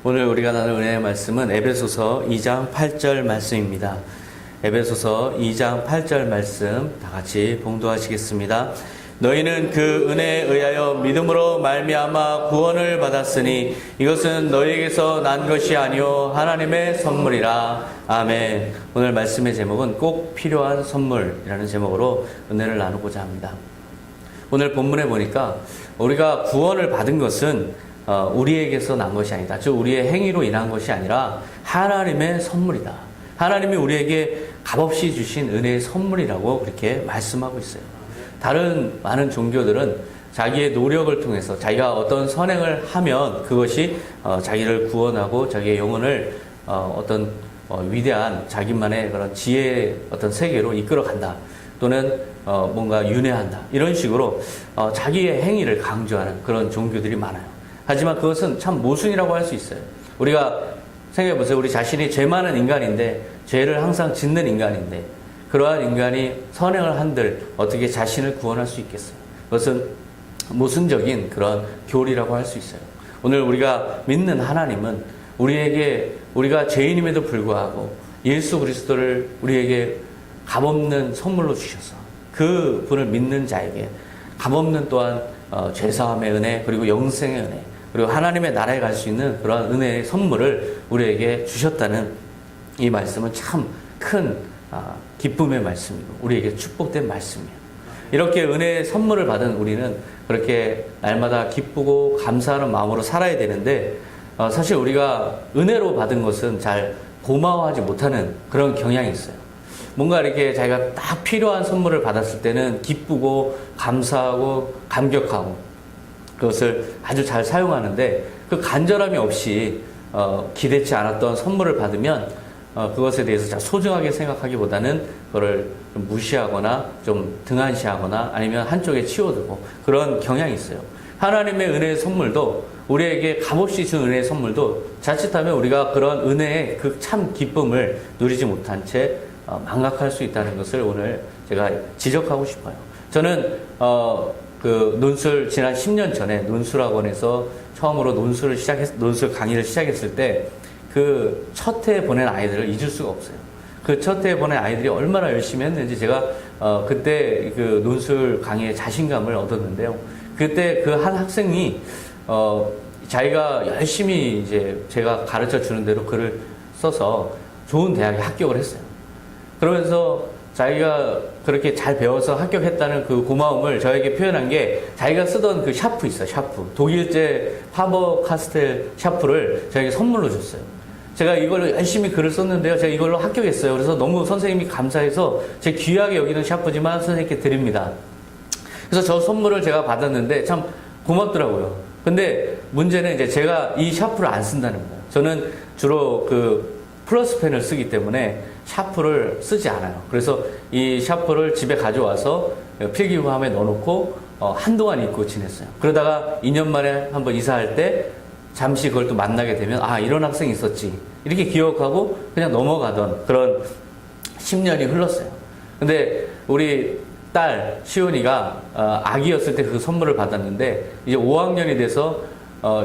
오늘 우리가 나눌 은혜의 말씀은 에베소서 2장 8절 말씀입니다. 에베소서 2장 8절 말씀 다 같이 봉독하시겠습니다. 너희는 그 은혜에 의하여 믿음으로 말미암아 구원을 받았으니 이것은 너희에게서 난 것이 아니요 하나님의 선물이라. 아멘. 오늘 말씀의 제목은 꼭 필요한 선물이라는 제목으로 은혜를 나누고자 합니다. 오늘 본문에 보니까 우리가 구원을 받은 것은 우리에게서 난 것이 아니다. 즉 우리의 행위로 인한 것이 아니라 하나님의 선물이다. 하나님이 우리에게 값없이 주신 은혜의 선물이라고 그렇게 말씀하고 있어요. 다른 많은 종교들은 자기의 노력을 통해서 자기가 어떤 선행을 하면 그것이 자기를 구원하고 자기의 영혼을 어떤 위대한 자기만의 그런 지혜의 어떤 세계로 이끌어간다. 또는 뭔가 윤회한다. 이런 식으로 자기의 행위를 강조하는 그런 종교들이 많아요. 하지만 그것은 참 모순이라고 할 수 있어요. 우리가 생각해 보세요. 우리 자신이 죄 많은 인간인데, 죄를 항상 짓는 인간인데, 그러한 인간이 선행을 한들 어떻게 자신을 구원할 수 있겠어요? 그것은 모순적인 그런 교리라고 할 수 있어요. 오늘 우리가 믿는 하나님은 우리가 죄인임에도 불구하고 예수 그리스도를 우리에게 값없는 선물로 주셔서 그 분을 믿는 자에게 값없는 또한 죄사함의 은혜, 그리고 영생의 은혜, 그리고 하나님의 나라에 갈 수 있는 그러한 은혜의 선물을 우리에게 주셨다는 이 말씀은 참 큰 기쁨의 말씀이고 우리에게 축복된 말씀이에요. 이렇게 은혜의 선물을 받은 우리는 그렇게 날마다 기쁘고 감사하는 마음으로 살아야 되는데, 사실 우리가 은혜로 받은 것은 잘 고마워하지 못하는 그런 경향이 있어요. 뭔가 이렇게 자기가 딱 필요한 선물을 받았을 때는 기쁘고 감사하고 감격하고 그것을 아주 잘 사용하는데, 그 간절함이 없이 기대치 않았던 선물을 받으면 그것에 대해서 잘 소중하게 생각하기보다는 그거를 좀 무시하거나 좀 등한시하거나 아니면 한쪽에 치워두고 그런 경향이 있어요. 하나님의 은혜의 선물도, 우리에게 값없이 준 은혜의 선물도 자칫하면 우리가 그런 은혜의 그 참 기쁨을 누리지 못한 채 망각할 수 있다는 것을 오늘 제가 지적하고 싶어요. 저는 지난 10년 전에 논술학원에서 처음으로 논술 강의를 시작했을 때 그 첫 해에 보낸 아이들을 잊을 수가 없어요. 그 첫 해에 보낸 아이들이 얼마나 열심히 했는지 제가 그때 그 논술 강의에 자신감을 얻었는데요. 그때 그 한 학생이 자기가 열심히 이제 제가 가르쳐 주는 대로 글을 써서 좋은 대학에 합격을 했어요. 그러면서 자기가 그렇게 잘 배워서 합격했다는 그 고마움을 저에게 표현한 게, 자기가 쓰던 그 샤프 있어요. 샤프. 독일제 파버 카스텔 샤프를 저에게 선물로 줬어요. 제가 이걸로 열심히 글을 썼는데요. 제가 이걸로 합격했어요. 그래서 너무 선생님이 감사해서 제 귀하게 여기는 샤프지만 선생님께 드립니다. 그래서 저 선물을 제가 받았는데 참 고맙더라고요. 근데 문제는 이제 제가 이 샤프를 안 쓴다는 거예요. 저는 주로 그 플러스 펜을 쓰기 때문에 샤프를 쓰지 않아요. 그래서 이 샤프를 집에 가져와서 필기구함에 넣어놓고 한동안 잊고 지냈어요. 그러다가 2년 만에 한번 이사할 때 잠시 그걸 또 만나게 되면 이런 학생이 있었지 이렇게 기억하고 그냥 넘어가던 그런 10년이 흘렀어요. 근데 우리 딸 시온이가 아기였을 때 그 선물을 받았는데 이제 5학년이 돼서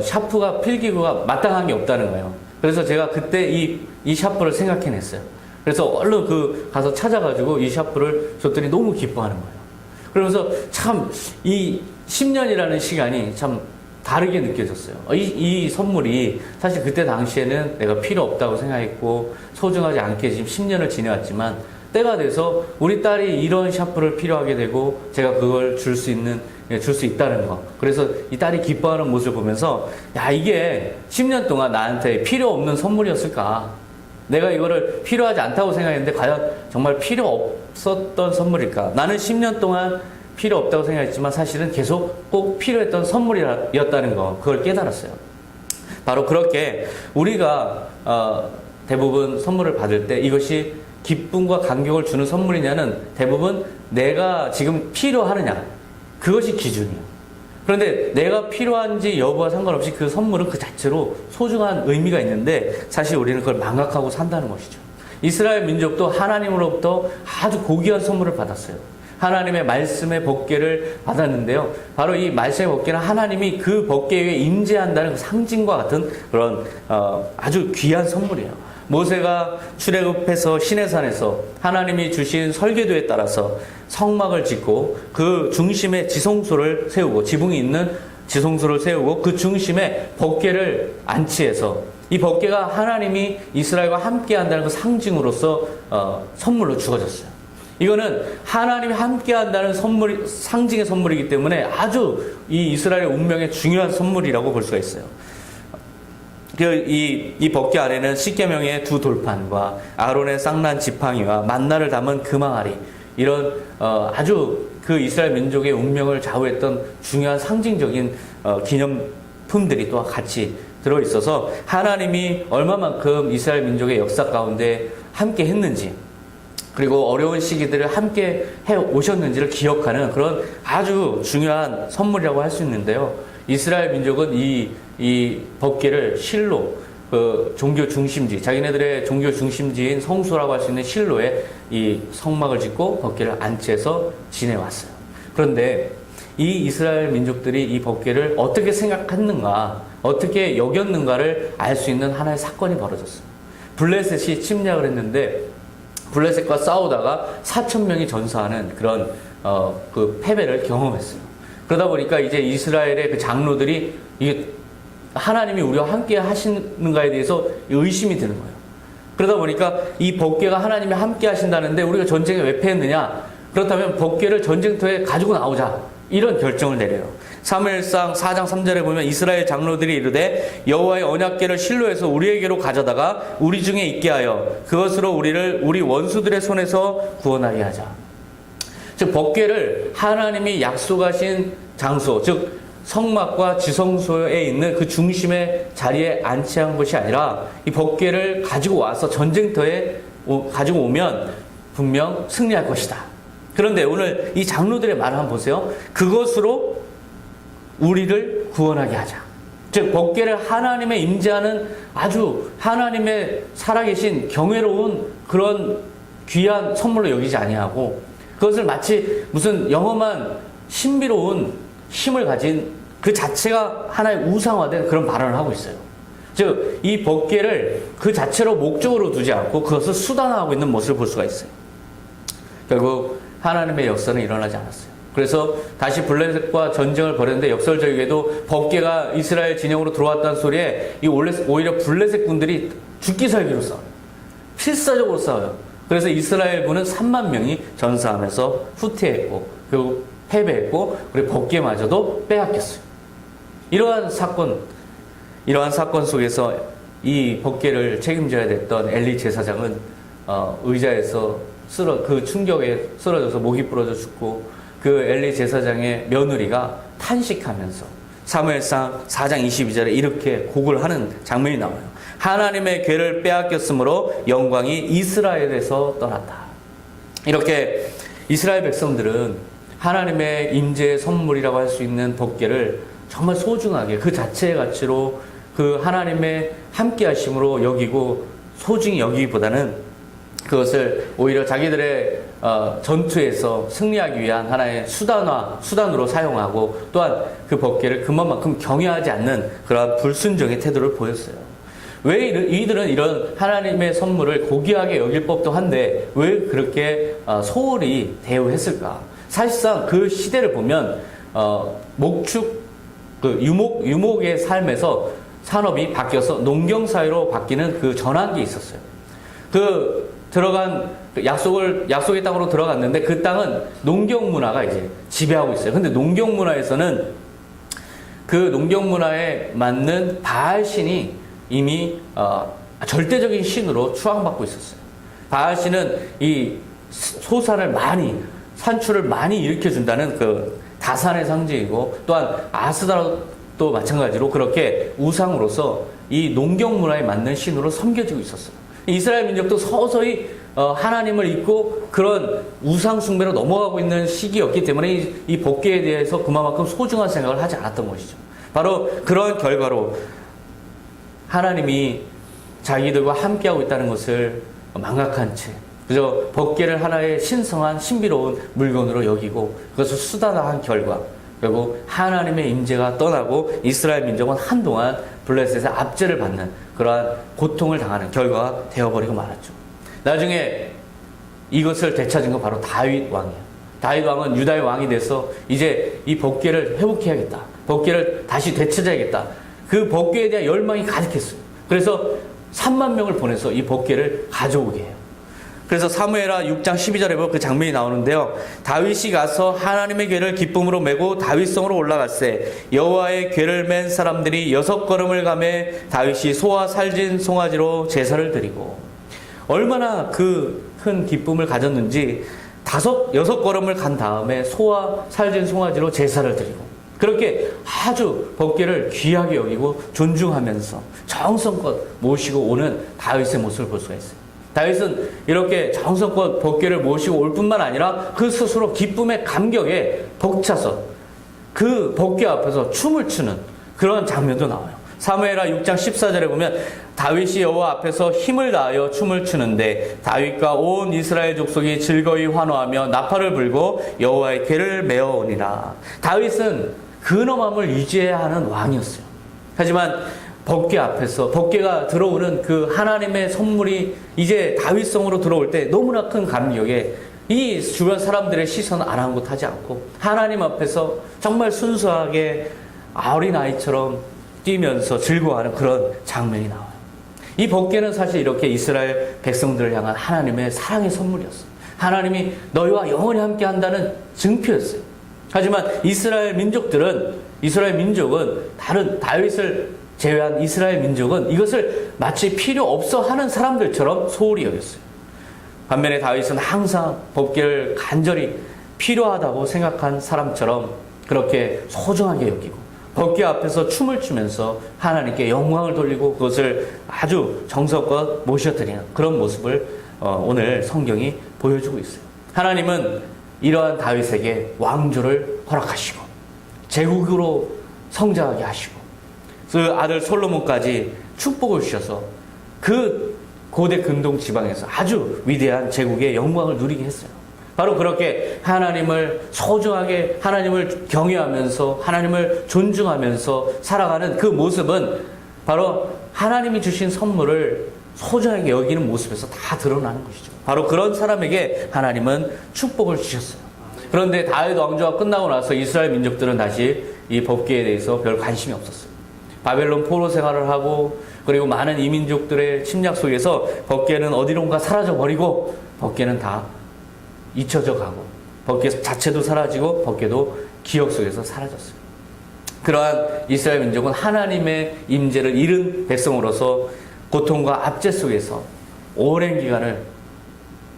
샤프가 필기구가 마땅한 게 없다는 거예요. 그래서 제가 그때 이 샤프를 생각해냈어요. 그래서 얼른 가서 찾아가지고 이 샤프를 줬더니 너무 기뻐하는 거예요. 그러면서 참 이 10년이라는 시간이 참 다르게 느껴졌어요. 이 선물이 사실 그때 당시에는 내가 필요 없다고 생각했고 소중하지 않게 지금 10년을 지내왔지만, 때가 돼서 우리 딸이 이런 샤프를 필요하게 되고 제가 그걸 줄 수 있다는 거. 그래서 이 딸이 기뻐하는 모습을 보면서, 야, 이게 10년 동안 나한테 필요 없는 선물이었을까? 내가 이거를 필요하지 않다고 생각했는데 과연 정말 필요 없었던 선물일까? 나는 10년 동안 필요 없다고 생각했지만 사실은 계속 꼭 필요했던 선물이었다는 거, 그걸 깨달았어요. 바로 그렇게 우리가 대부분 선물을 받을 때 이것이 기쁨과 감격을 주는 선물이냐는 대부분 내가 지금 필요하느냐, 그것이 기준이에요. 그런데 내가 필요한지 여부와 상관없이 그 선물은 그 자체로 소중한 의미가 있는데 사실 우리는 그걸 망각하고 산다는 것이죠. 이스라엘 민족도 하나님으로부터 아주 고귀한 선물을 받았어요. 하나님의 말씀의 법궤를 받았는데요. 바로 이 말씀의 법궤는 하나님이 그 법궤 위에 임재한다는 그 상징과 같은 그런 아주 귀한 선물이에요. 모세가 출애굽해서 시내산에서 하나님이 주신 설계도에 따라서 성막을 짓고 그 중심에 지성소를 세우고, 지붕이 있는 지성소를 세우고 그 중심에 법궤를 안치해서, 이 법궤가 하나님이 이스라엘과 함께 한다는 그 상징으로서 선물로 주어졌어요. 이거는 하나님이 함께 한다는 선물, 상징의 선물이기 때문에 아주 이 이스라엘의 운명에 중요한 선물이라고 볼 수가 있어요. 이 법궤 안에는 십계명의 두 돌판과 아론의 쌍난 지팡이와 만나를 담은 금항아리, 이런 아주 그 이스라엘 민족의 운명을 좌우했던 중요한 상징적인 기념품들이 또 같이 들어있어서 하나님이 얼마만큼 이스라엘 민족의 역사 가운데 함께 했는지, 그리고 어려운 시기들을 함께 해 오셨는지를 기억하는 그런 아주 중요한 선물이라고 할 수 있는데요. 이스라엘 민족은 이 법궤를 실로, 그 종교 중심지, 자기네들의 종교 중심지인 성소라고 할 수 있는 실로에 이 성막을 짓고 법궤를 안치해서 지내왔어요. 그런데 이 이스라엘 민족들이 이 법궤를 어떻게 생각했는가, 어떻게 여겼는가를 알 수 있는 하나의 사건이 벌어졌어요. 블레셋이 침략을 했는데 블레셋과 싸우다가 4,000명이 전사하는 그런 그 패배를 경험했어요. 그러다 보니까 이제 이스라엘의 그 장로들이 이게 하나님이 우리와 함께 하시는가에 대해서 의심이 드는 거예요. 그러다 보니까 이 법궤가 하나님이 함께 하신다는데 우리가 전쟁에 왜 패했느냐? 그렇다면 법궤를 전쟁터에 가지고 나오자, 이런 결정을 내려요. 사무엘상 4장 3절에 보면 이스라엘 장로들이 이르되 여호와의 언약궤를 실로에서 우리에게로 가져다가 우리 중에 있게 하여 그것으로 우리를 우리 원수들의 손에서 구원하게 하자. 즉 법궤를 하나님이 약속하신 장소, 즉 성막과 지성소에 있는 그 중심의 자리에 안치한 것이 아니라 이 법궤를 가지고 와서 전쟁터에 가지고 오면 분명 승리할 것이다. 그런데 오늘 이 장로들의 말을 한번 보세요. 그것으로 우리를 구원하게 하자. 즉 법궤를 하나님의 임재하는 아주 하나님의 살아계신 경외로운 그런 귀한 선물로 여기지 아니하고, 그것을 마치 무슨 영험한 신비로운 힘을 가진 그 자체가 하나의 우상화된 그런 발언을 하고 있어요. 즉 이 법궤를 그 자체로 목적으로 두지 않고 그것을 수단화하고 있는 모습을 볼 수가 있어요. 결국 하나님의 역사는 일어나지 않았어요. 그래서 다시 블레셋과 전쟁을 벌였는데 역설적이게도 법궤가 이스라엘 진영으로 들어왔다는 소리에 오히려 블레셋 군들이 죽기 살기로 싸워요. 필사적으로 싸워요. 그래서 이스라엘군은 3만 명이 전사하면서 후퇴했고 결국 패배했고, 그리고 법궤마저도 빼앗겼어요. 이러한 사건 속에서 이 법궤를 책임져야 됐던 엘리 제사장은 의자에서 그 충격에 쓰러져서 목이 부러져 죽고, 그 엘리 제사장의 며느리가 탄식하면서 사무엘상 4장 22절에 이렇게 곡을 하는 장면이 나와요. 하나님의 궤를 빼앗겼으므로 영광이 이스라엘에서 떠났다. 이렇게 이스라엘 백성들은 하나님의 임재의 선물이라고 할 수 있는 법궤를 정말 소중하게 그 자체의 가치로, 그 하나님의 함께 하심으로 여기고 소중히 여기기보다는 그것을 오히려 자기들의 전투에서 승리하기 위한 하나의 수단으로 사용하고, 또한 그 법궤를 그만큼 경외하지 않는 그러한 불순종의 태도를 보였어요. 왜 이들은 이런 하나님의 선물을 고귀하게 여길 법도 한데 왜 그렇게 소홀히 대우했을까? 사실상 그 시대를 보면 목축, 그 유목의 삶에서 산업이 바뀌어서 농경 사회로 바뀌는 그 전환기에 있었어요. 약속의 땅으로 들어갔는데 그 땅은 농경 문화가 이제 지배하고 있어요. 근데 농경 문화에서는 그 농경 문화에 맞는 바알 신이 이미 절대적인 신으로 추앙받고 있었어요. 바알 신은 이 산출을 많이 일으켜준다는 그 다산의 상징이고, 또한 아스다라도 마찬가지로 그렇게 우상으로서 이 농경 문화에 맞는 신으로 섬겨지고 있었어요. 이스라엘 민족도 서서히 하나님을 잊고 그런 우상 숭배로 넘어가고 있는 시기였기 때문에 이 법궤에 대해서 그만큼 소중한 생각을 하지 않았던 것이죠. 바로 그런 결과로 하나님이 자기들과 함께하고 있다는 것을 망각한 채, 그저 법궤를 하나의 신성한 신비로운 물건으로 여기고 그것을 수단화한 결과 결국 하나님의 임재가 떠나고 이스라엘 민족은 한동안 블레셋의 압제를 받는 그러한 고통을 당하는 결과가 되어버리고 말았죠. 나중에 이것을 되찾은 건 바로 다윗 왕이에요. 다윗 왕은 유다의 왕이 돼서 이제 이 법궤를 회복해야겠다. 법궤를 다시 되찾아야겠다. 그 법궤에 대한 열망이 가득했어요. 그래서 3만 명을 보내서 이 법궤를 가져오게 해요. 그래서 사무엘하 6장 12절에 보면 그 장면이 나오는데요. 다윗이 가서 하나님의 궤를 기쁨으로 메고 다윗성으로 올라갔세. 여호와의 궤를 맨 사람들이 6걸음을 가매 다윗이 소와 살진 송아지로 제사를 드리고, 얼마나 그 큰 기쁨을 가졌는지 6걸음을 간 다음에 소와 살진 송아지로 제사를 드리고, 그렇게 아주 법궤를 귀하게 여기고 존중하면서 정성껏 모시고 오는 다윗의 모습을 볼 수가 있어요. 다윗은 이렇게 정성껏 법궤를 모시고 올 뿐만 아니라 그 스스로 기쁨의 감격에 벅차서 그 법궤 앞에서 춤을 추는 그런 장면도 나와요. 사무엘하 6장 14절에 보면 다윗이 여호와 앞에서 힘을 다하여 춤을 추는데 다윗과 온 이스라엘 족속이 즐거이 환호하며 나팔을 불고 여호와의 궤를 메어오니라. 다윗은 근엄함을 유지해야 하는 왕이었어요. 하지만 법궤 앞에서 법궤가 들어오는 그 하나님의 선물이 이제 다윗성으로 들어올 때 너무나 큰 감격에 이 주변 사람들의 시선 아랑곳하지 않고 하나님 앞에서 정말 순수하게 어린아이처럼 뛰면서 즐거워하는 그런 장면이 나와요. 이 법궤는 사실 이렇게 이스라엘 백성들을 향한 하나님의 사랑의 선물이었어요. 하나님이 너희와 영원히 함께 한다는 증표였어요. 하지만 이스라엘 민족은 다른 다윗을 제외한 이스라엘 민족은 이것을 마치 필요 없어 하는 사람들처럼 소홀히 여겼어요. 반면에 다윗은 항상 법궤를 간절히 필요하다고 생각한 사람처럼 그렇게 소중하게 여기고 법궤 앞에서 춤을 추면서 하나님께 영광을 돌리고 그것을 아주 정성껏 모셔드리는 그런 모습을 오늘 성경이 보여주고 있어요. 하나님은 이러한 다윗에게 왕조를 허락하시고 제국으로 성장하게 하시고 그 아들 솔로몬까지 축복을 주셔서 그 고대 근동 지방에서 아주 위대한 제국의 영광을 누리게 했어요. 바로 그렇게 하나님을 소중하게 하나님을 경외하면서 하나님을 존중하면서 살아가는 그 모습은 바로 하나님이 주신 선물을 소중하게 여기는 모습에서 다 드러나는 것이죠. 바로 그런 사람에게 하나님은 축복을 주셨어요. 그런데 다윗 왕조가 끝나고 나서 이스라엘 민족들은 다시 이 법궤에 대해서 별 관심이 없었어요. 바벨론 포로 생활을 하고 그리고 많은 이민족들의 침략 속에서 법궤는 어디론가 사라져 버리고 법궤는 다 잊혀져 가고 법궤 자체도 사라지고 법궤도 기억 속에서 사라졌어요. 그러한 이스라엘 민족은 하나님의 임재를 잃은 백성으로서 고통과 압제 속에서 오랜 기간을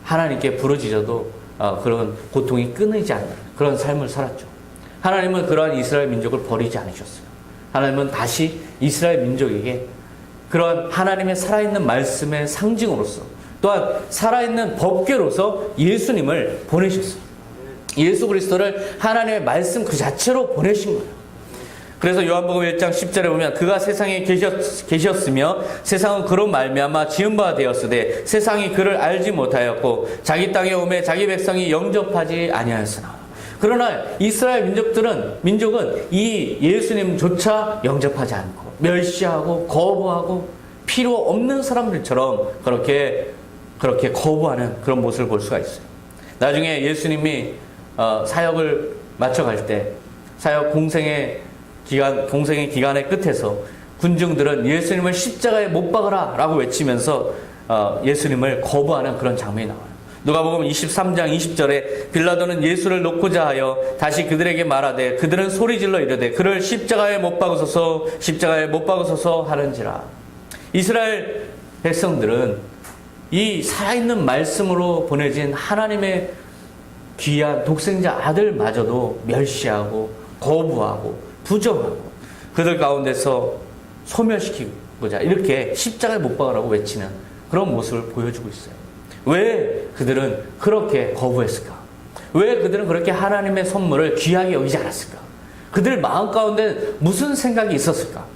하나님께 부르짖어도 그런 고통이 끊이지 않는 그런 삶을 살았죠. 하나님은 그러한 이스라엘 민족을 버리지 않으셨어요. 하나님은 다시 이스라엘 민족에게 그러한 하나님의 살아있는 말씀의 상징으로서 또한 살아있는 법궤로서 예수님을 보내셨어요. 예수 그리스도를 하나님의 말씀 그 자체로 보내신 거예요. 그래서 요한복음 1장 10절에 보면 그가 세상에 계셨으며 세상은 그로 말미암아 지은 바 되었으되 세상이 그를 알지 못하였고 자기 땅에 오매 자기 백성이 영접하지 아니하였으나. 그러나 이스라엘 민족은 이 예수님조차 영접하지 않고 멸시하고 거부하고 필요 없는 사람들처럼 그렇게 거부하는 그런 모습을 볼 수가 있어요. 나중에 예수님이 사역을 마쳐갈 때 사역 공생의 기간의 끝에서 군중들은 예수님을 십자가에 못 박으라 라고 외치면서 예수님을 거부하는 그런 장면이 나와요. 누가복음 23장 20절에 빌라도는 예수를 놓고자 하여 다시 그들에게 말하되 그들은 소리질러 이르되 그를 십자가에 못 박으소서 하는지라. 이스라엘 백성들은 이 살아있는 말씀으로 보내진 하나님의 귀한 독생자 아들마저도 멸시하고 거부하고 부정하고 그들 가운데서 소멸시키고자 이렇게 십자가에 못 박으라고 외치는 그런 모습을 보여주고 있어요. 왜 그들은 그렇게 거부했을까? 왜 그들은 그렇게 하나님의 선물을 귀하게 여기지 않았을까? 그들 마음 가운데 무슨 생각이 있었을까?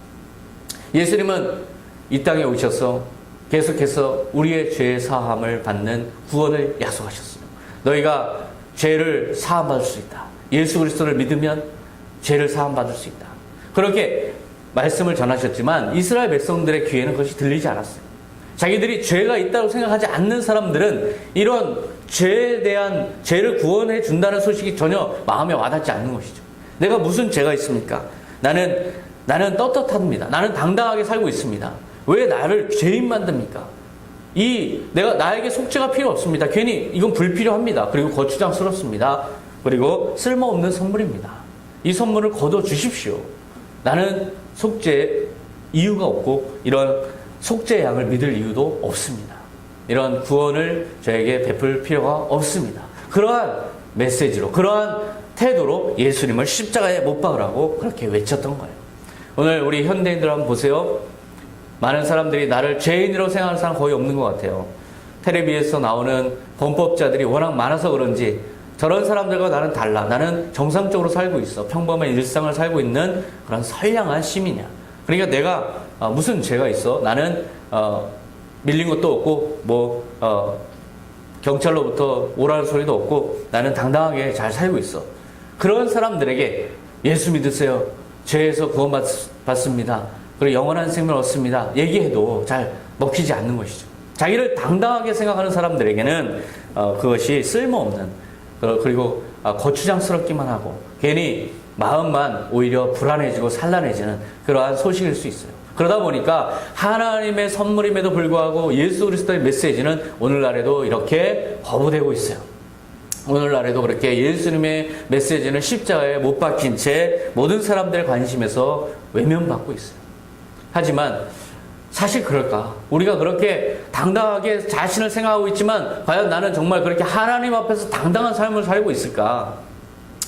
예수님은 이 땅에 오셔서 계속해서 우리의 죄 사함을 받는 구원을 약속하셨어요. 너희가 죄를 사함받을 수 있다. 예수 그리스도를 믿으면 죄를 사함받을 수 있다. 그렇게 말씀을 전하셨지만 이스라엘 백성들의 귀에는 그것이 들리지 않았어요. 자기들이 죄가 있다고 생각하지 않는 사람들은 이런 죄에 대한 죄를 구원해 준다는 소식이 전혀 마음에 와닿지 않는 것이죠. 내가 무슨 죄가 있습니까? 나는 떳떳합니다. 나는 당당하게 살고 있습니다. 왜 나를 죄인 만듭니까? 나에게 속죄가 필요 없습니다. 괜히 이건 불필요합니다. 그리고 거추장스럽습니다. 그리고 쓸모없는 선물입니다. 이 선물을 거둬 주십시오. 나는 속죄 이유가 없고 이런 속죄의 양을 믿을 이유도 없습니다. 이런 구원을 저에게 베풀 필요가 없습니다. 그러한 메시지로, 그러한 태도로 예수님을 십자가에 못 박으라고 그렇게 외쳤던 거예요. 오늘 우리 현대인들 한번 보세요. 많은 사람들이 나를 죄인으로 생각하는 사람 거의 없는 것 같아요. 텔레비에서 나오는 범법자들이 워낙 많아서 그런지 저런 사람들과 나는 달라. 나는 정상적으로 살고 있어. 평범한 일상을 살고 있는 그런 선량한 시민이야. 그러니까 내가 무슨 죄가 있어? 나는 밀린 것도 없고 경찰로부터 오라는 소리도 없고 나는 당당하게 잘 살고 있어. 그런 사람들에게 예수 믿으세요. 죄에서 구원받습니다. 그리고 영원한 생명을 얻습니다. 얘기해도 잘 먹히지 않는 것이죠. 자기를 당당하게 생각하는 사람들에게는 그것이 쓸모없는 그리고 거추장스럽기만 하고 괜히 마음만 오히려 불안해지고 산란해지는 그러한 소식일 수 있어요. 그러다 보니까 하나님의 선물임에도 불구하고 예수 그리스도의 메시지는 오늘날에도 이렇게 거부되고 있어요. 오늘날에도 그렇게 예수님의 메시지는 십자가에 못 박힌 채 모든 사람들의 관심에서 외면받고 있어요. 하지만 사실 그럴까? 우리가 그렇게 당당하게 자신을 생각하고 있지만 과연 나는 정말 그렇게 하나님 앞에서 당당한 삶을 살고 있을까?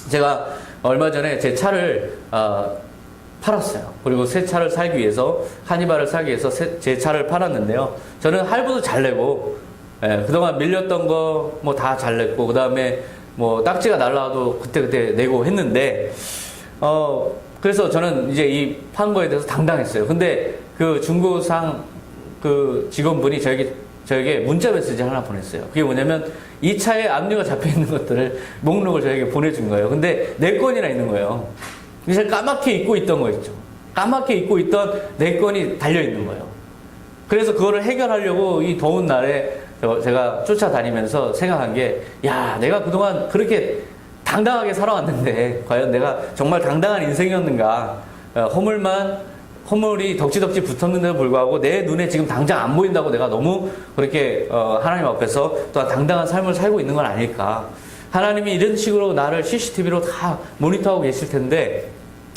제가 얼마 전에 제 차를 팔았어요. 그리고 새 차를 살기 위해서 하니발을 사기 위해서 제 차를 팔았는데요. 저는 할부도 잘 내고 그동안 밀렸던 거 뭐 다 잘 냈고 그 다음에 뭐 딱지가 날라와도 그때 내고 했는데 그래서 저는 이제 이 판 거에 대해서 당당했어요. 근데 그 중고상 그 직원분이 저에게 문자 메시지 하나 보냈어요. 그게 뭐냐면 이 차에 압류가 잡혀 있는 것들을 목록을 저에게 보내준 거예요. 근데 4건이나 있는 거예요. 그래서 까맣게 잊고 있던 거 있죠. 까맣게 잊고 있던 4건이 달려 있는 거예요. 그래서 그거를 해결하려고 이 더운 날에 제가 쫓아다니면서 생각한 게, 야, 내가 그동안 그렇게 당당하게 살아왔는데 과연 내가 정말 당당한 인생이었는가? 허물이 덕지덕지 붙었는데도 불구하고 내 눈에 지금 당장 안 보인다고 내가 너무 그렇게 하나님 앞에서 또 당당한 삶을 살고 있는 건 아닐까? 하나님이 이런 식으로 나를 CCTV로 다 모니터하고 계실 텐데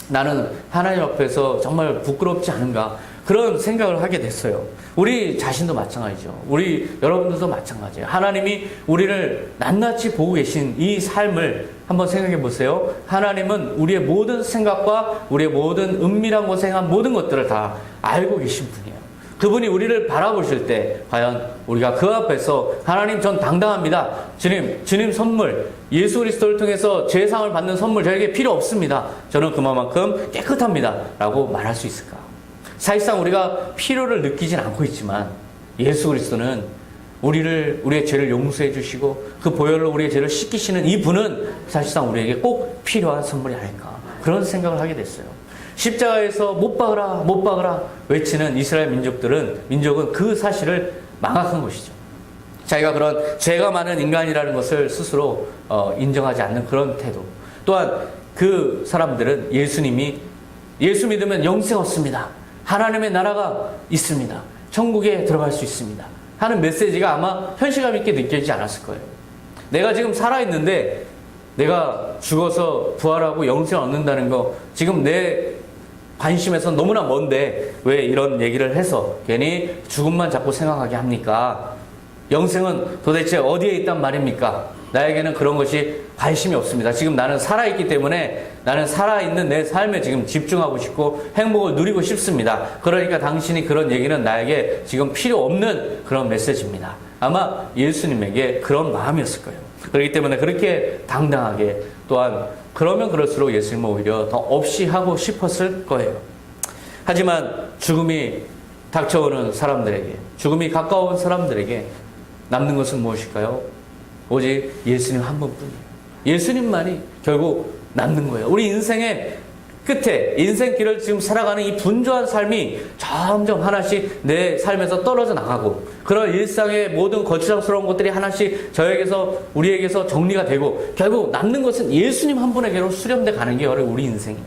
나는 하나님 앞에서 정말 부끄럽지 않은가? 그런 생각을 하게 됐어요. 우리 자신도 마찬가지죠. 우리 여러분들도 마찬가지예요. 하나님이 우리를 낱낱이 보고 계신 이 삶을 한번 생각해 보세요. 하나님은 우리의 모든 생각과 우리의 모든 은밀한 곳에 행한 모든 것들을 다 알고 계신 분이에요. 그분이 우리를 바라보실 때 과연 우리가 그 앞에서 하나님 전 당당합니다. 주님 선물, 예수 그리스도를 통해서 죄상을 받는 선물 저에게 필요 없습니다. 저는 그만큼 깨끗합니다. 라고 말할 수 있을까? 사실상 우리가 필요를 느끼진 않고 있지만 예수 그리스도는 우리의 죄를 용서해 주시고 그 보혈로 우리의 죄를 씻기시는 이 분은 사실상 우리에게 꼭 필요한 선물이 아닐까 그런 생각을 하게 됐어요. 십자가에서 못 박으라 외치는 이스라엘 민족은 그 사실을 망각한 것이죠. 자기가 그런 죄가 많은 인간이라는 것을 스스로 인정하지 않는 그런 태도. 또한 그 사람들은 예수 믿으면 영생 얻습니다. 하나님의 나라가 있습니다. 천국에 들어갈 수 있습니다. 하는 메시지가 아마 현실감 있게 느껴지지 않았을 거예요. 내가 지금 살아있는데 내가 죽어서 부활하고 영생을 얻는다는 거 지금 내 관심에서 너무나 먼데 왜 이런 얘기를 해서 괜히 죽음만 자꾸 생각하게 합니까? 영생은 도대체 어디에 있단 말입니까? 나에게는 그런 것이 관심이 없습니다. 지금 나는 살아있기 때문에 나는 살아있는 내 삶에 지금 집중하고 싶고 행복을 누리고 싶습니다. 그러니까 당신이 그런 얘기는 나에게 지금 필요 없는 그런 메시지입니다. 아마 예수님에게 그런 마음이었을 거예요. 그렇기 때문에 그렇게 당당하게 또한 그러면 그럴수록 예수님은 오히려 더 없이 하고 싶었을 거예요. 하지만 죽음이 닥쳐오는 사람들에게, 죽음이 가까운 사람들에게 남는 것은 무엇일까요? 오직 예수님 한 분뿐이에요. 예수님만이 결국 남는 거예요. 우리 인생의 끝에, 인생길을 지금 살아가는 이 분주한 삶이 점점 하나씩 내 삶에서 떨어져 나가고, 그런 일상의 모든 거추장스러운 것들이 하나씩 우리에게서 정리가 되고, 결국 남는 것은 예수님 한 분에게로 수렴돼 가는 게 바로 우리 인생이에요.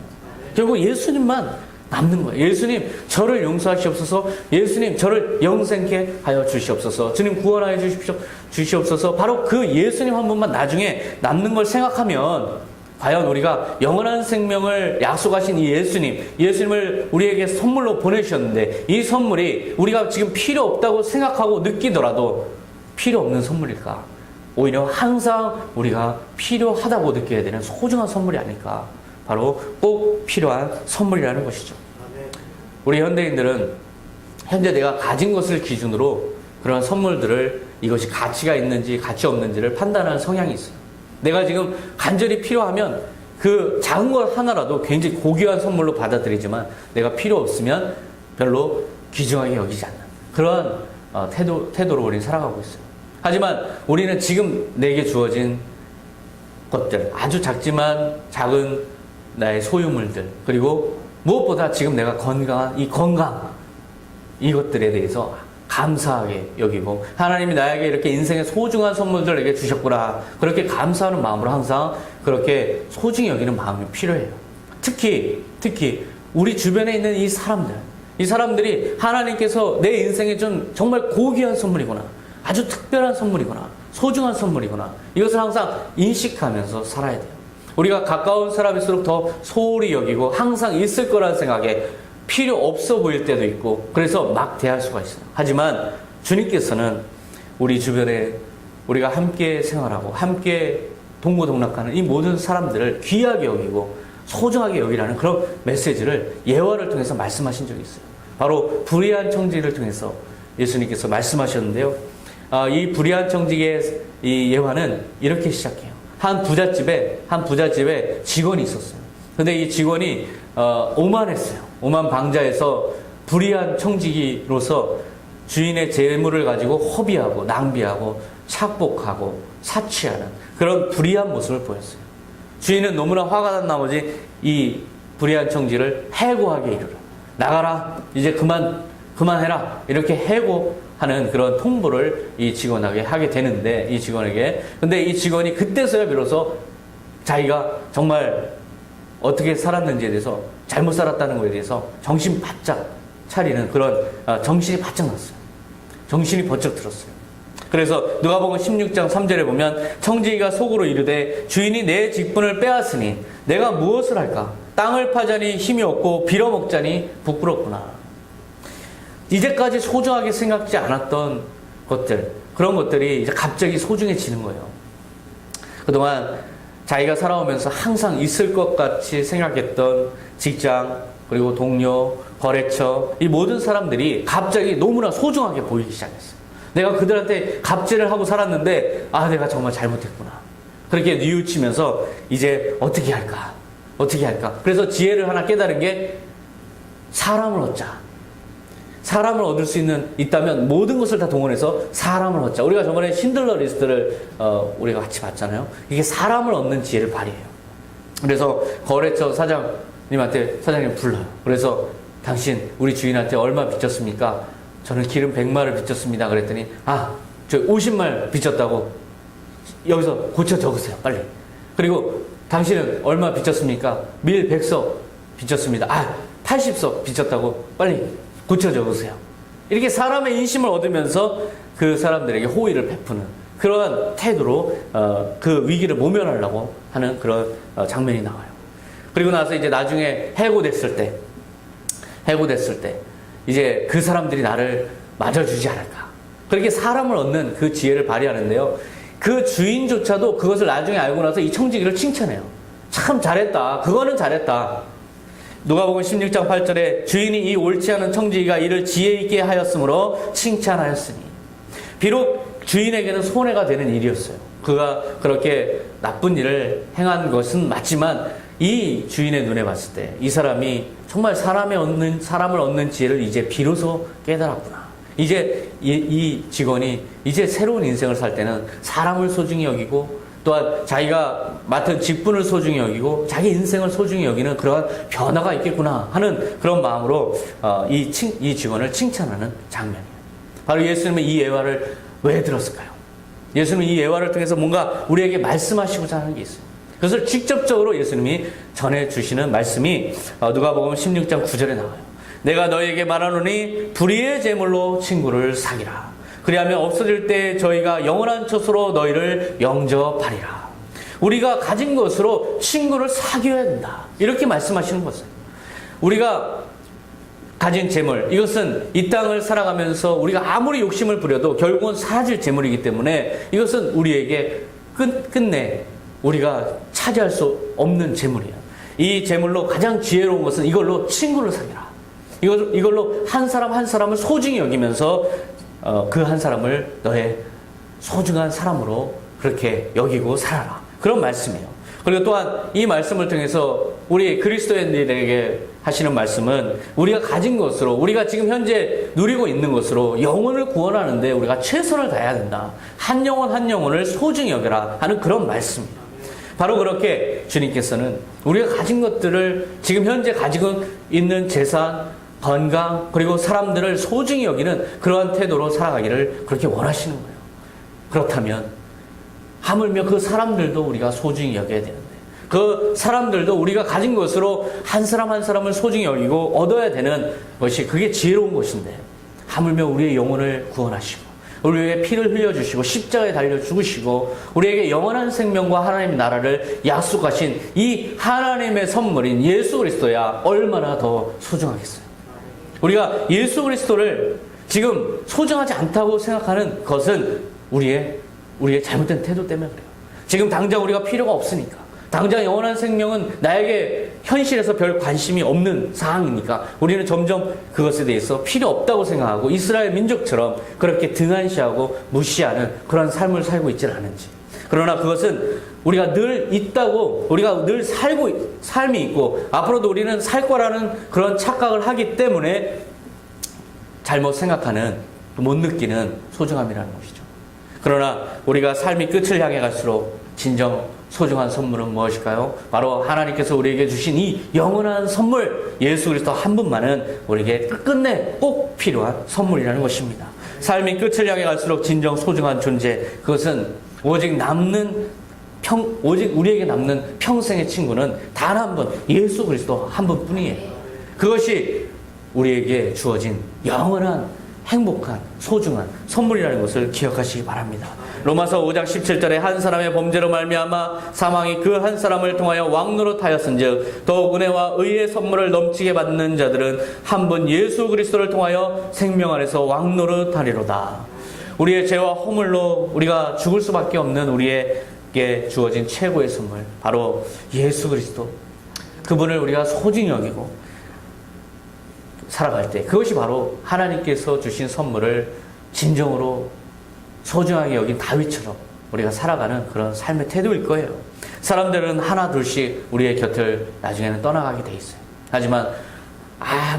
결국 예수님만 남는 거예요. 예수님 저를 용서하시옵소서, 예수님 저를 영생케 하여 주시옵소서, 주님 구원하여 주시옵소서. 바로 그 예수님 한 분만 나중에 남는 걸 생각하면, 과연 우리가 영원한 생명을 약속하신 이 예수님을 우리에게 선물로 보내주셨는데, 이 선물이 우리가 지금 필요 없다고 생각하고 느끼더라도 필요 없는 선물일까? 오히려 항상 우리가 필요하다고 느껴야 되는 소중한 선물이 아닐까? 바로 꼭 필요한 선물이라는 것이죠. 우리 현대인들은 현재 내가 가진 것을 기준으로 그런 선물들을, 이것이 가치가 있는지 가치 없는지를 판단하는 성향이 있어요. 내가 지금 간절히 필요하면 그 작은 것 하나라도 굉장히 고귀한 선물로 받아들이지만, 내가 필요 없으면 별로 귀중하게 여기지 않는 그런 태도로 우리는 살아가고 있어요. 하지만 우리는 지금 내게 주어진 것들, 아주 작지만 작은 나의 소유물들, 그리고 무엇보다 지금 내가 건강한 이 건강, 이것들에 대해서 감사하게 여기고, 하나님이 나에게 이렇게 인생의 소중한 선물들을 내게 주셨구나, 그렇게 감사하는 마음으로 항상 그렇게 소중히 여기는 마음이 필요해요. 특히 우리 주변에 있는 이 사람들이 하나님께서 내 인생에 좀 정말 고귀한 선물이구나, 아주 특별한 선물이구나, 소중한 선물이구나, 이것을 항상 인식하면서 살아야 돼요. 우리가 가까운 사람일수록 더 소홀히 여기고 항상 있을 거라는 생각에 필요 없어 보일 때도 있고, 그래서 막 대할 수가 있어요. 하지만 주님께서는 우리 주변에 우리가 함께 생활하고 함께 동고동락하는 이 모든 사람들을 귀하게 여기고 소중하게 여기라는 그런 메시지를 예화를 통해서 말씀하신 적이 있어요. 바로 불의한 청지기를 통해서 예수님께서 말씀하셨는데요. 이 불의한 청지기의 이 예화는 이렇게 시작해요. 한 부잣집에 직원이 있었어요. 근데 이 직원이 오만했어요. 오만방자해서 불의한 청지기로서 주인의 재물을 가지고 허비하고 낭비하고 착복하고 사치하는 그런 불의한 모습을 보였어요. 주인은 너무나 화가 난 나머지 이 불의한 청지를 해고하게 이르러, 나가라, 이제 그만해라, 이렇게 해고하는 그런 통보를 이 직원에게 하게 되는데, 근데 이 직원이 그때서야 비로소 자기가 정말 어떻게 살았는지에 대해서, 잘못 살았다는 것에 대해서 정신 바짝 차리는 그런 정신이 바짝 났어요. 정신이 번쩍 들었어요. 그래서 누가복음 16장 3절에 보면, 청지기가 속으로 이르되 주인이 내 직분을 빼앗으니 내가 무엇을 할까? 땅을 파자니 힘이 없고 빌어먹자니 부끄럽구나. 이제까지 소중하게 생각지 않았던 것들, 그런 것들이 이제 갑자기 소중해지는 거예요. 그동안 자기가 살아오면서 항상 있을 것 같이 생각했던 직장, 그리고 동료, 거래처, 이 모든 사람들이 갑자기 너무나 소중하게 보이기 시작했어요. 내가 그들한테 갑질을 하고 살았는데, 내가 정말 잘못했구나, 그렇게 뉘우치면서 이제 어떻게 할까. 그래서 지혜를 하나 깨달은 게, 사람을 얻자. 사람을 얻을 수 있다면 모든 것을 다 동원해서 사람을 얻자. 우리가 저번에 신들러 리스트를 우리가 같이 봤잖아요. 이게 사람을 얻는 지혜를 발휘해요. 그래서 거래처 사장님한테, 사장님 불러요. 그래서 당신 우리 주인한테 얼마 빚졌습니까? 저는 기름 100마를 빚졌습니다. 그랬더니 저 50말 빚졌다고, 여기서 고쳐 적으세요, 빨리. 그리고 당신은 얼마 빚졌습니까? 밀 100석 빚졌습니다. 80석 빚졌다고, 빨리 고쳐 적으세요. 이렇게 사람의 인심을 얻으면서 그 사람들에게 호의를 베푸는 그러한 태도로 그 위기를 모면하려고 하는 그런 장면이 나와요. 그리고 나서 이제 나중에 해고됐을 때 이제 그 사람들이 나를 맞아주지 않을까, 그렇게 사람을 얻는 그 지혜를 발휘하는데요. 그 주인조차도 그것을 나중에 알고 나서 이 청지기를 칭찬해요. 참 잘했다, 그거는 잘했다. 누가복음 16장 8절에 주인이 이 옳지 않은 청지기가 이를 지혜 있게 하였으므로 칭찬하였으니, 비록 주인에게는 손해가 되는 일이었어요. 그가 그렇게 나쁜 일을 행한 것은 맞지만, 이 주인의 눈에 봤을 때 이 사람이 정말 사람을 얻는 지혜를 이제 비로소 깨달았구나. 이제 이 직원이 이제 새로운 인생을 살 때는 사람을 소중히 여기고 또한 자기가 맡은 직분을 소중히 여기고 자기 인생을 소중히 여기는 그러한 변화가 있겠구나 하는 그런 마음으로 이 직원을 칭찬하는 장면이에요. 바로 예수님은 이 예화를 왜 들었을까요? 예수님은 이 예화를 통해서 뭔가 우리에게 말씀하시고자 하는 게 있어요. 그것을 직접적으로 예수님이 전해주시는 말씀이 누가복음 16장 9절에 나와요. 내가 너에게 말하노니 불의의 제물로 친구를 사귀라. 그리하면 없어질 때 저희가 영원한 처소로 너희를 영접하리라. 우리가 가진 것으로 친구를 사귀어야 된다. 이렇게 말씀하시는 것이에요. 우리가 가진 재물, 이것은 이 땅을 살아가면서 우리가 아무리 욕심을 부려도 결국은 사라질 재물이기 때문에 이것은 우리에게 끝내 우리가 차지할 수 없는 재물이에요. 이 재물로 가장 지혜로운 것은 이걸로 친구를 사귀라. 이걸로 한 사람 한 사람을 소중히 여기면서 그 한 사람을 너의 소중한 사람으로 그렇게 여기고 살아라. 그런 말씀이에요. 그리고 또한 이 말씀을 통해서 우리 그리스도인들에게 하시는 말씀은 우리가 가진 것으로, 우리가 지금 현재 누리고 있는 것으로 영혼을 구원하는데 우리가 최선을 다해야 된다. 한 영혼 한 영혼을 소중히 여겨라 하는 그런 말씀이에요. 바로 그렇게 주님께서는 우리가 가진 것들을 지금 현재 가지고 있는 재산, 건강, 그리고 사람들을 소중히 여기는 그러한 태도로 살아가기를 그렇게 원하시는 거예요. 그렇다면 하물며 그 사람들도 우리가 소중히 여겨야 되는데, 그 사람들도 우리가 가진 것으로 한 사람 한 사람을 소중히 여기고 얻어야 되는 것이 그게 지혜로운 것인데, 하물며 우리의 영혼을 구원하시고 우리에게 피를 흘려주시고 십자가에 달려 죽으시고 우리에게 영원한 생명과 하나님의 나라를 약속하신 이 하나님의 선물인 예수 그리스도야 얼마나 더 소중하겠어요. 우리가 예수 그리스도를 지금 소중하지 않다고 생각하는 것은 우리의 잘못된 태도 때문에 그래요. 지금 당장 우리가 필요가 없으니까, 당장 영원한 생명은 나에게 현실에서 별 관심이 없는 상황이니까 우리는 점점 그것에 대해서 필요 없다고 생각하고 이스라엘 민족처럼 그렇게 등한시하고 무시하는 그런 삶을 살고 있지는 않은지. 그러나 그것은 우리가 늘 있다고, 우리가 늘 삶이 있고 앞으로도 우리는 살 거라는 그런 착각을 하기 때문에 잘못 생각하는, 못 느끼는 소중함이라는 것이죠. 그러나 우리가 삶이 끝을 향해 갈수록 진정 소중한 선물은 무엇일까요? 바로 하나님께서 우리에게 주신 이 영원한 선물, 예수 그리스도 한 분만은 우리에게 끝끝내 꼭 필요한 선물이라는 것입니다. 삶이 끝을 향해 갈수록 진정 소중한 존재, 그것은 오직 우리에게 남는 평생의 친구는 단 한 분, 예수 그리스도 한 분뿐이에요. 그것이 우리에게 주어진 영원한 행복한 소중한 선물이라는 것을 기억하시기 바랍니다. 로마서 5장 17절에 한 사람의 범죄로 말미암아 사망이 그 한 사람을 통하여 왕노릇하였은즉 더욱 은혜와 의의 선물을 넘치게 받는 자들은 한 분 예수 그리스도를 통하여 생명 안에서 왕노릇하리로다. 우리의 죄와 허물로 우리가 죽을 수밖에 없는 우리에게 주어진 최고의 선물, 바로 예수 그리스도, 그분을 우리가 소중히 여기고 살아갈 때, 그것이 바로 하나님께서 주신 선물을 진정으로 소중하게 여긴 다윗처럼 우리가 살아가는 그런 삶의 태도일 거예요. 사람들은 하나 둘씩 우리의 곁을 나중에는 떠나가게 돼 있어요. 하지만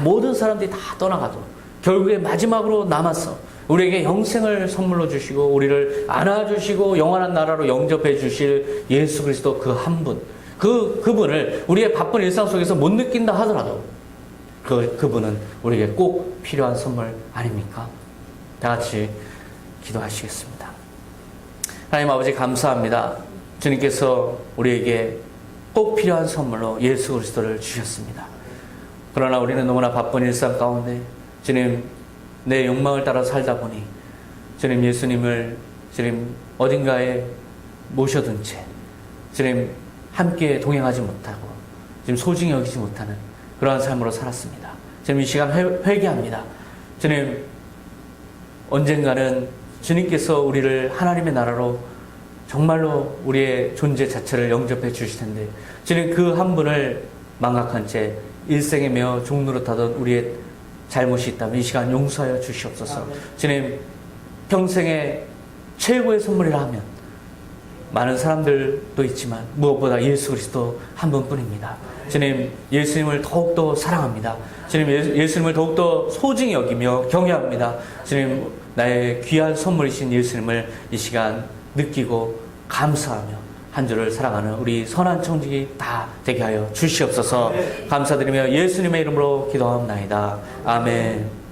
모든 사람들이 다 떠나가도 결국에 마지막으로 남아서 우리에게 영생을 선물로 주시고 우리를 안아주시고 영원한 나라로 영접해 주실 예수 그리스도 그 한 분, 그분을 우리의 바쁜 일상 속에서 못 느낀다 하더라도 그분은 우리에게 꼭 필요한 선물 아닙니까? 다 같이 기도하시겠습니다. 하나님 아버지, 감사합니다. 주님께서 우리에게 꼭 필요한 선물로 예수 그리스도를 주셨습니다. 그러나 우리는 너무나 바쁜 일상 가운데 주님, 내 욕망을 따라 살다 보니 주님, 예수님을 주님 어딘가에 모셔둔 채 주님 함께 동행하지 못하고 지금 소중히 여기지 못하는 그러한 삶으로 살았습니다. 주님, 이 시간 회개합니다. 주님, 언젠가는 주님께서 우리를 하나님의 나라로 정말로 우리의 존재 자체를 영접해 주실 텐데 주님, 그 한 분을 망각한 채 일생에 매어 종노릇하던 우리의 잘못이 있다면 이 시간 용서하여 주시옵소서. 주님, 평생의 최고의 선물이라 하면 많은 사람들도 있지만 무엇보다 예수 그리스도 한 분뿐입니다. 주님, 예수님을 더욱더 사랑합니다. 주님, 예수님을 더욱더 소중히 여기며 경외합니다. 주님, 나의 귀한 선물이신 예수님을 이 시간 느끼고 감사하며 한 주를 사랑하는 우리 선한 청직이 다 되게 하여 주시옵소서. 감사드리며 예수님의 이름으로 기도합나이다. 아멘.